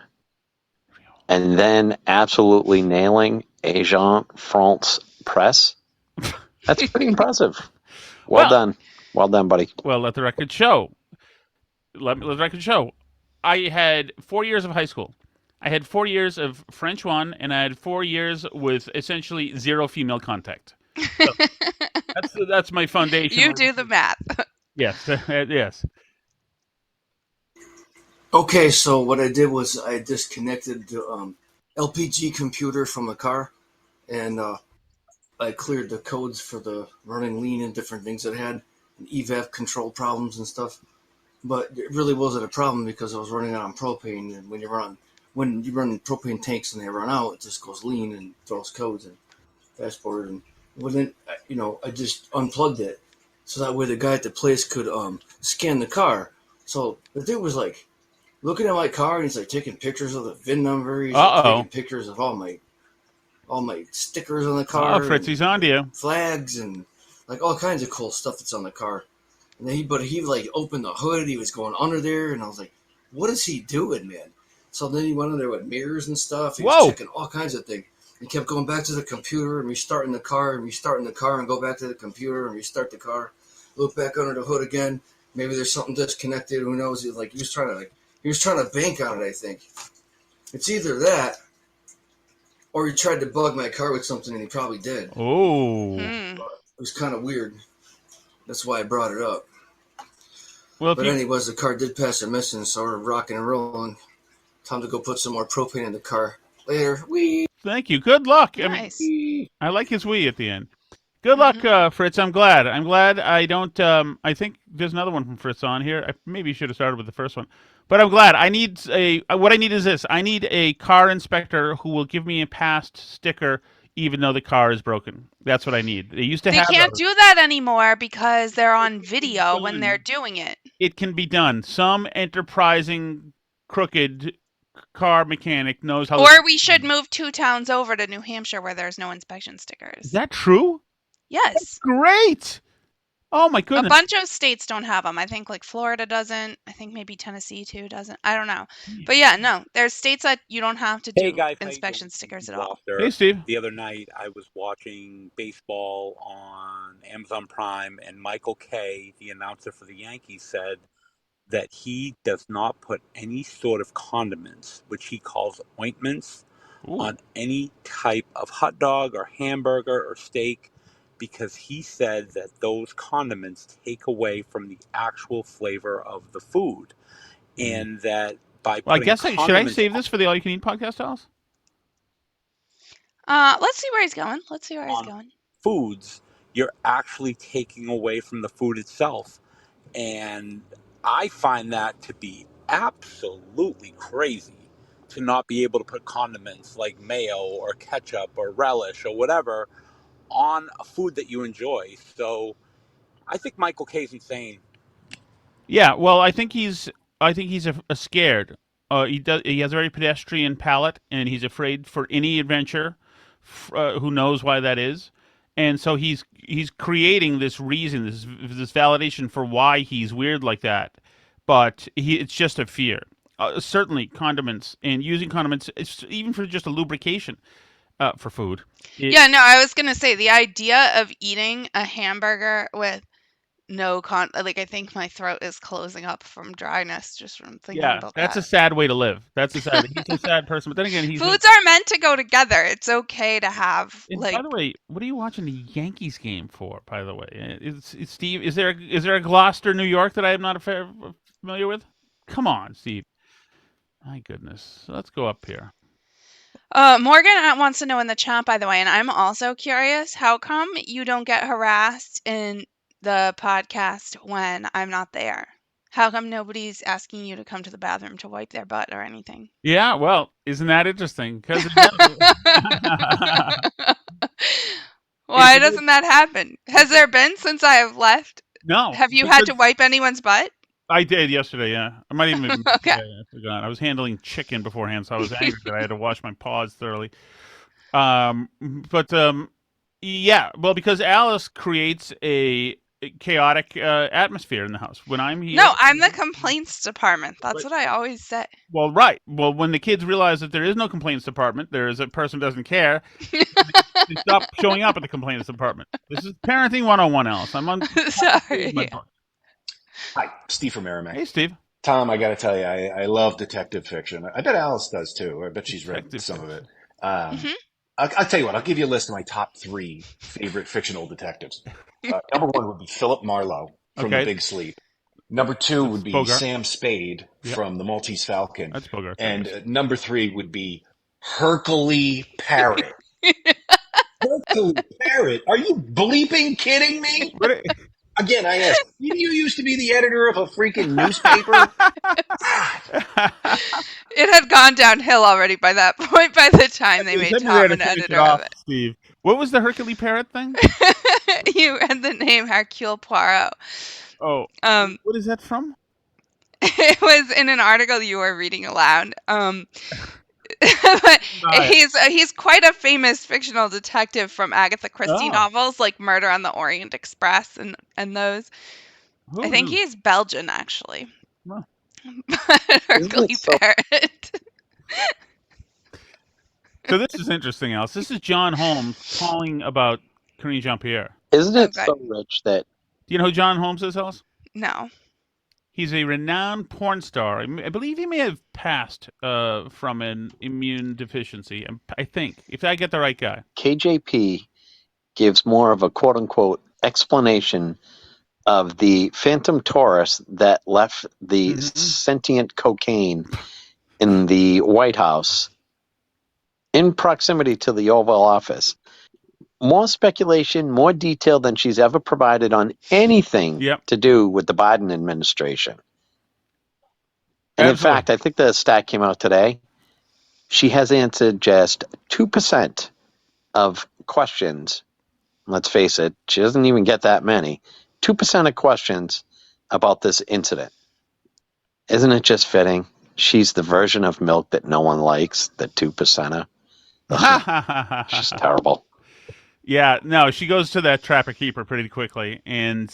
and then absolutely nailing Agent France Press, that's pretty impressive. Well done. Well done, buddy. Well, let the record show. Let the record show. I had 4 years of high school. I had 4 years of French 1, and I had 4 years with essentially zero female contact. So, That's my foundation. You do the math. Yes, yes. Okay, so what I did was I disconnected the LPG computer from the car, and I cleared the codes for the running lean and different things it had, and evap control problems and stuff. But it really wasn't a problem because I was running on propane, and when you run propane tanks and they run out, it just goes lean and throws codes and dashboard. And when I just unplugged it so that way the guy at the place could scan the car. So the dude was like looking at my car, and he's like taking pictures of the VIN number. He's like taking pictures of all my stickers on the car. Oh, Fritzy's on to you. Flags and like all kinds of cool stuff that's on the car. And then he like opened the hood. He was going under there, and I was like, "What is he doing, man?" So then he went in there with mirrors and stuff. He was checking all kinds of things. He kept going back to the computer and restarting the car and go back to the computer and restart the car. Look back under the hood again. Maybe there's something disconnected. Who knows? He was trying to bank on it. I think it's either that or he tried to bug my car with something, and he probably did. Oh, it was kind of weird. That's why I brought it up. Well, but anyways, the car did pass a mission, so we're rocking and rolling. Time to go put some more propane in the car. Later. Wee. Thank you. Good luck. Nice. I like his wee at the end. Good luck, Fritz. I'm glad I don't. I think there's another one from Fritz on here. I maybe should have started with the first one, but I'm glad. What I need is this. I need a car inspector who will give me a past sticker, even though the car is broken. That's what I need. They used to have. They can't do that anymore because they're on video when they're doing it. It can be done. Some enterprising, crooked car mechanic knows how. Or we should move 2 towns over to New Hampshire where there's no inspection stickers. Is that true? Yes. That's great. Oh my goodness. A bunch of states don't have them. I think like Florida doesn't. I think maybe Tennessee too doesn't. I don't know. But yeah, no. There's states that you don't have to do inspection stickers at all. Hey, Steve. The other night I was watching baseball on Amazon Prime, and Michael Kay, the announcer for the Yankees, said that he does not put any sort of condiments, which he calls ointments, on any type of hot dog or hamburger or steak, because he said that those condiments take away from the actual flavor of the food. And that by Well, I guess should I save on this for the All You Can Eat podcast, Alice? Let's see where he's going. Foods, you're actually taking away from the food itself. And I find that to be absolutely crazy, to not be able to put condiments like mayo or ketchup or relish or whatever on a food that you enjoy. So I think Michael Kay's insane. Yeah, well, I think he's a scared. He has a very pedestrian palate, and he's afraid for any adventure. Who knows why that is? And so he's creating this reason, this validation for why he's weird like that. But it's just a fear. Certainly, condiments and using condiments, even for just a lubrication for food. Yeah, no, I was gonna say the idea of eating a hamburger with no like I think my throat is closing up from dryness just from thinking about that. That's a sad way to live. He's a sad person. But then again, foods are meant to go together. It's okay to have like. By the way, what are you watching the Yankees game for? By the way, is Steve? Is there a Gloucester, New York that I am not familiar with? Come on, Steve. My goodness. So let's go up here. Morgan wants to know in the chat, by the way, and I'm also curious, how come you don't get harassed in the podcast when I'm not there? How come nobody's asking you to come to the bathroom to wipe their butt or anything? Yeah, well, isn't that interesting? Because why doesn't that happen? Has there been since I have left? No. Have you had to wipe anyone's butt? I did yesterday, yeah. I might even okay. I forgot. I was handling chicken beforehand, so I was angry that I had to wash my paws thoroughly. Yeah, well, because Alice creates a chaotic atmosphere in the house when I'm here. No, I'm the complaints department. That's what I always say. Well, right. Well, when the kids realize that there is no complaints department, there is a person who doesn't care. They stop showing up at the complaints department. This is parenting 101, Alice. I'm on. Sorry. Hi, Steve from Merrimack. Hey, Steve. Tom, I got to tell you, I love detective fiction. I bet Alice does too. I bet she's read some of it. I'll tell you what. I'll give you a list of my top 3 favorite fictional detectives. Number 1 would be Philip Marlowe from The Okay, Big Sleep. Number 2 would that's be Bogart. Sam Spade Yep, from The Maltese Falcon. that's Bogart, I And guess. number 3 would be Hercule Parrot. Hercule Parrot? Are you bleeping kidding me? What? Again, I ask, didn't you used to be the editor of a freaking newspaper? God. It had gone downhill already by that point by the time they There's made something there Tom to an finish it editor of off, Steve. What was the Hercule Parrot thing? it. You had the name Hercule Poirot. Oh, Um, what is that from? it was in an article you were reading aloud. But Right. he's quite a famous fictional detective from Agatha Christie Oh, novels like Murder on the Orient Express and those. who I think knew? he's Belgian actually. Well, Isn't Hercule it so? Parrot. so this is interesting, Alice. This is John Holmes calling about Karine Jean-Pierre. Isn't Oh it god. so rich that Do you know who John Holmes is, Alice? No. He's a renowned porn star. I believe he may have passed from an immune deficiency. I think, if I get the right guy. KJP gives more of a quote unquote explanation of the phantom Taurus that left the Mhm. sentient cocaine in the White House in proximity to the Oval Office. More speculation, more detail than she's ever provided on anything Yep, to do with the Biden administration. And in absolutely. fact, I think the stat came out today. She has answered just 2% of questions. Let's face it, she doesn't even get that many. 2% of questions about this incident. Isn't it just fitting? She's the version of milk that no one likes, the 2%er. Ugh, she's terrible. Yeah, no, she goes to that trapper keeper pretty quickly, and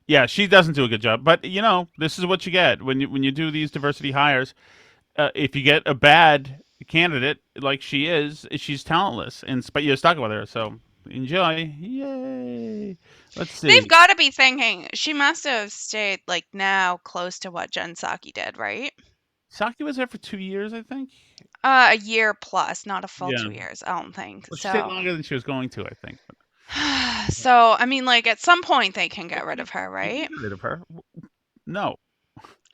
yeah, she doesn't do a good job. But you know, this is what you get when you do these diversity hires. If you get a bad candidate like she is, she's talentless, but you're stuck with her. So enjoy, yay! Let's They've see. got to be thinking she must have stayed like now close to what Jen Psaki did, right? Saki was there for 2 years, I think. A year plus, not a full Yeah. 2 years, I don't think. Well, she stayed So, longer than she was going to, I think. so I mean, like at some point they can get rid of her, You can right? get rid of her. No,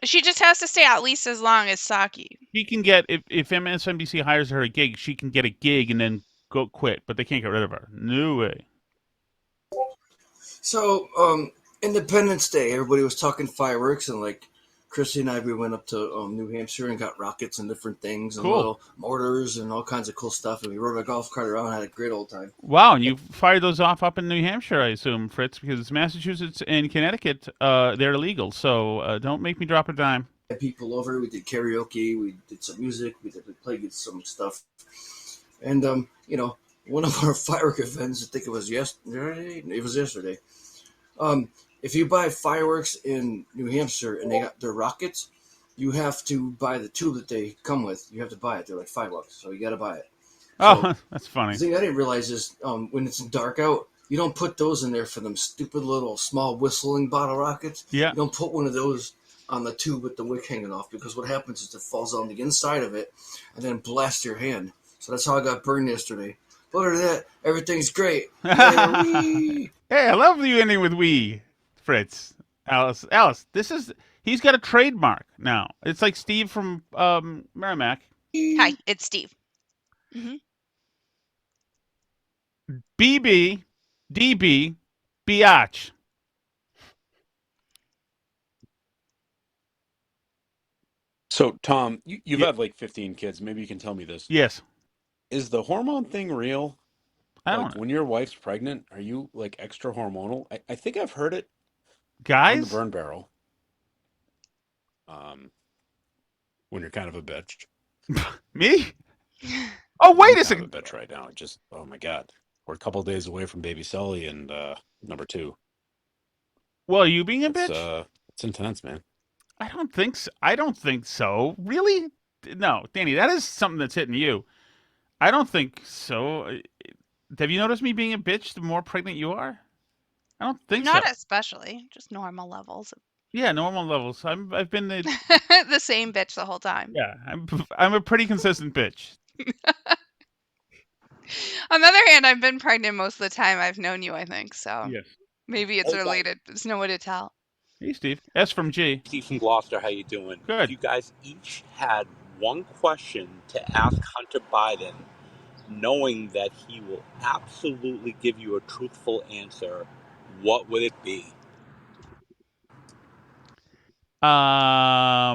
She just has to stay at least as long as Saki. she can get if MSNBC hires her a gig, she can get a gig and then go quit, but they can't get rid of her. No way. So, Independence Day, everybody was talking fireworks, and like Christy and I, we went up to New Hampshire and got rockets and different things and Cool. little mortars and all kinds of cool stuff. And we rode a golf cart around and had a great old time. Wow, and you fired those off up in New Hampshire, I assume, Fritz, because Massachusetts and Connecticut, they're illegal. So don't make me drop a dime. Had people over, we did karaoke, we did some music, we played some stuff. And, you know, one of our firework events, I think it was yesterday. If you buy fireworks in New Hampshire and they got their rockets, you have to buy the tube that they come with. You have to buy it. They're like $5, so you got to buy it. So, Oh, that's funny. the thing I didn't realize is when it's dark out, you don't put those in there for them stupid little small whistling bottle rockets. Yeah. You don't put one of those on the tube with the wick hanging off, because what happens is it falls on the inside of it and then blasts your hand. So that's how I got burned yesterday. But other than that, everything's great. Hey, Hey, I love you ending with "we," Fritz. Alice, he's got a trademark now. It's like Steve from Merrimack. Hi, it's Steve. Hmm. BB, DB, biatch. So, Tom, you've Yeah. had like 15 kids. Maybe you can tell me this. Yes, Is the hormone thing real? I Like, don't know. when your wife's pregnant, are you like extra hormonal? I think I've heard it on the Guys, burn barrel. When you're kind of a bitch. me? Oh, I'm wait a kind of a second. bitch right now. Oh my God. We're a couple days away from baby Sully and number 2. Well, are you being a It's bitch? it's intense, man. I don't think so. I don't think so. Really? No, Danny, that is something that's hitting you. I don't think so. Have you noticed me being a bitch the more pregnant you are? I don't think so. Not especially, just normal levels. Yeah, normal levels. I've been the The same bitch the whole time. yeah. I'm a pretty consistent bitch. On the other hand, I've been pregnant most of the time I've known you, I think. So Yes. maybe it's Hey, guys. related. There's no way to tell. Hey, Steve. S from G. Steve from Gloucester, how you doing? Good. If you guys each had one question to ask Hunter Biden, knowing that he will absolutely give you a truthful answer, what would it be? I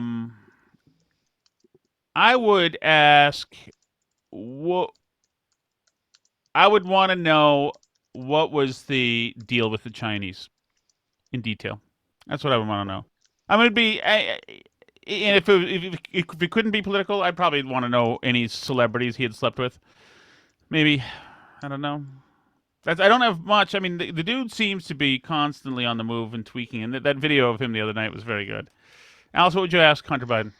would ask what. I would want to know what was the deal with the Chinese in detail. That's what I would want to know. I'm going to be, and if it couldn't be political, I'd probably want to know any celebrities he had slept with. Maybe, I don't know. I don't have much. I mean, the dude seems to be constantly on the move and tweaking, and that video of him the other night was very good. Alice, what would you ask Hunter Biden?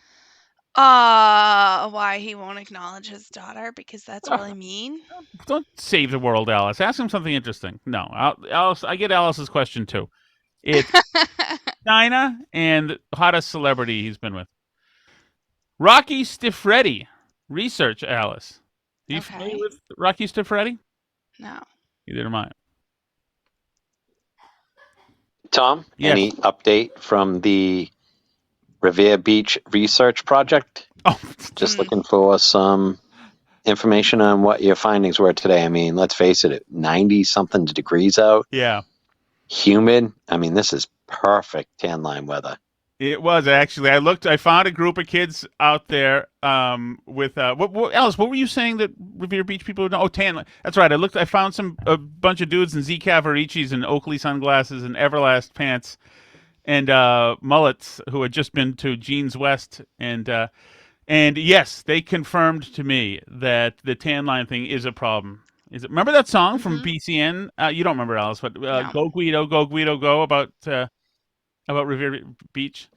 Why he won't acknowledge his daughter, because that's really mean. Don't save the world, Alice. Ask him something interesting. No, Alice. I get Alice's question too. It's China and hottest celebrity he's been with. Rocky Stiffretti. Research, Alice. Are you familiar with Rocky Stiffretti? No. Neither am I. Tom, Yes. any update from the Revere Beach research project? Oh, just looking for some information on what your findings were today. I mean, let's face it, 90-something degrees out. Yeah. Humid. I mean, this is perfect tan line weather. It was actually. I found a group of kids out there with Alice, what were you saying that Revere Beach people would know? Oh, tan. That's right. I found a bunch of dudes in Z Cavaricis and Oakley sunglasses and Everlast pants and mullets who had just been to Jeans West and yes, they confirmed to me that the tan line thing is a problem. Remember that song from BCN? You don't remember, Alice, but No. Go Guido, Go about Revere Beach.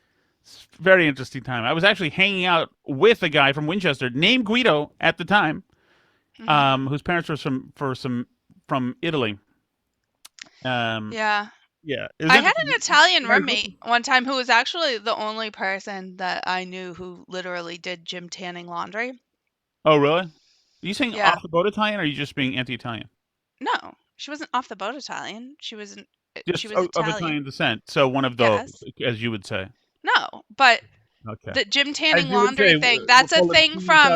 It's a very interesting time. I was actually hanging out with a guy from Winchester named Guido at the time, whose parents were from Italy. Yeah. Yeah. I had an Italian roommate one time who was actually the only person that I knew who literally did gym tanning laundry. Oh, really? Are you saying Yeah. off the boat Italian, or are you just being anti-Italian? No, she wasn't off the boat Italian. She was Just she was of Italian. Italian descent. So one of those, as you would say. No, but Okay. the gym tanning As you would laundry say, thing, we're that's a full of thing from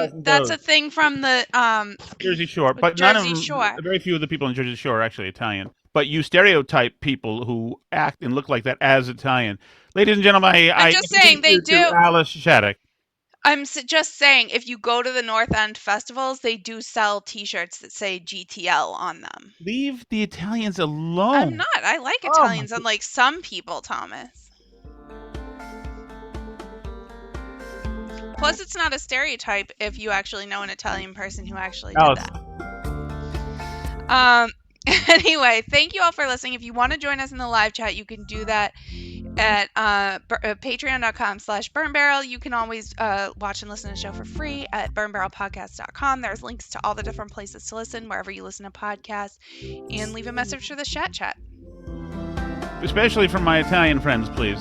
2,000 the Jersey Shore, but none of Jersey them, Shore. very few of the people in Jersey Shore are actually Italian. But you stereotype people who act and look like that as Italian. Ladies and gentlemen, I'm just saying they do. Alice Shattuck. I'm just saying, if you go to the North End festivals, they do sell T-shirts that say GTL on them. Leave the Italians alone. I'm not. I like Italians, unlike some people, Thomas. Plus, it's not a stereotype if you actually know an Italian person who actually did that. Anyway, thank you all for listening. If you want to join us in the live chat, you can do that at patreon.com/burnbarrel. You can always watch and listen to the show for free at burnbarrelpodcast.com. There's links to all the different places to listen, wherever you listen to podcasts, and leave a message for the chat. Especially from my Italian friends, please.